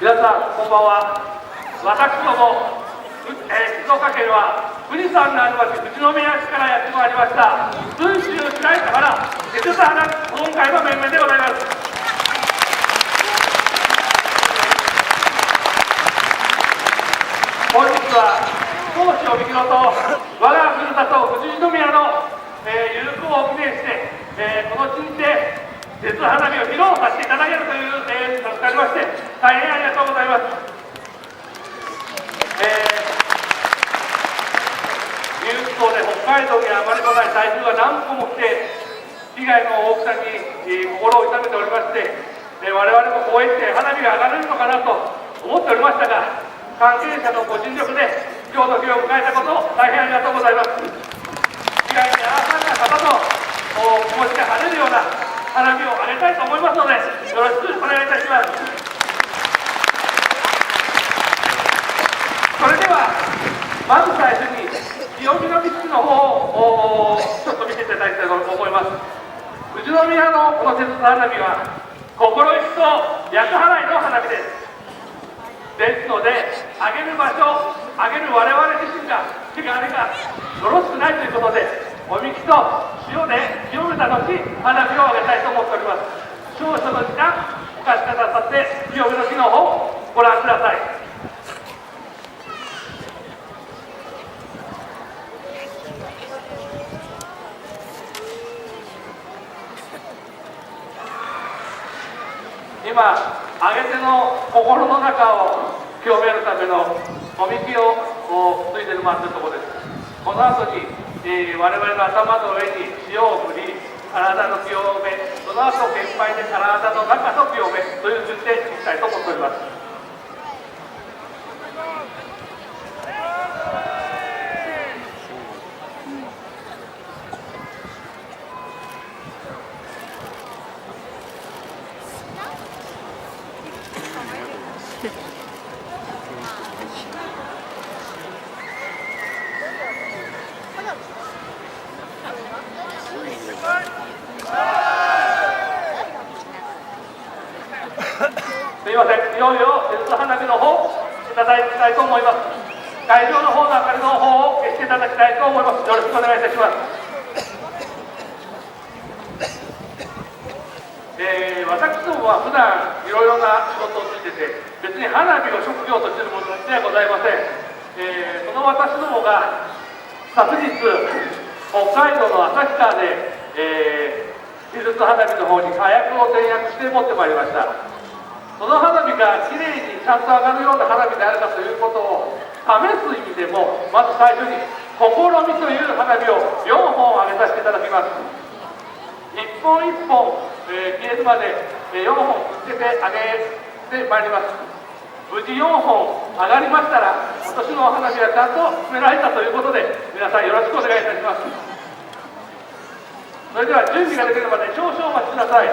皆さんこんばんは。私ども、静岡県は富士山のある町富士宮市からやってまいりました文州白石原手筒花火保存会の面々でございます。本日は当主を見切ろうと我がふるさと富士宮の、友好を記念して、この地にて手筒花火を披露させていただけるという、助かりまして大変ありがとうございます。流行で北海道にあまり来ない台風が何個も来て被害の大きさに、心を痛めておりまして、我々もこうやって花火が上がれるのかなと思っておりましたが、関係者のご尽力で今日の日を迎えたことを大変ありがとうございます。被害に遭わされた方の気持ちが晴れるような花火を上げたいと思いますので、よろしくお願いいたします。それではまず最初に清見の儀式の方をちょっと見ていただきたいと思います。富士宮のこの手筒花火は心一層厄払いの花火です。ですので、上げる場所、上げる我々自身が手があれがよろしくないということで、おみきと塩で清めた後、花火を上げたいと思っております。少々の時間お貸しくださって清めの儀の方をご覧ください。今、上げ手の心の中を清めるためのおみきをついて回っているところです。この後に、我々の頭の上に塩を振り、体の清め、その後玄米で体の中と清めという順でいきたいと思っております。すみません、いよいよ手筒花火の方いただきたいと思います。会場の方の明かりの方を消していただきたいと思います。よろしくお願いいたします。私どもは普段いろいろな仕事をついてて、別に花火を職業としているものではございません。その私どもが昨日北海道の旭川で、手筒花火の方に火薬を点薬して持ってまいりました。その花火がきれいにちゃんと上がるような花火であるかということを試す意味でも、まず最初に「試み」という花火を4本上げさせていただきます。一本一本、消えるまで4本続けて上げてまいります。無事4本上がりましたら、今年の花火はちゃんと進められたということで、皆さんよろしくお願いいたします。それでは準備ができるまで少々お待ちください。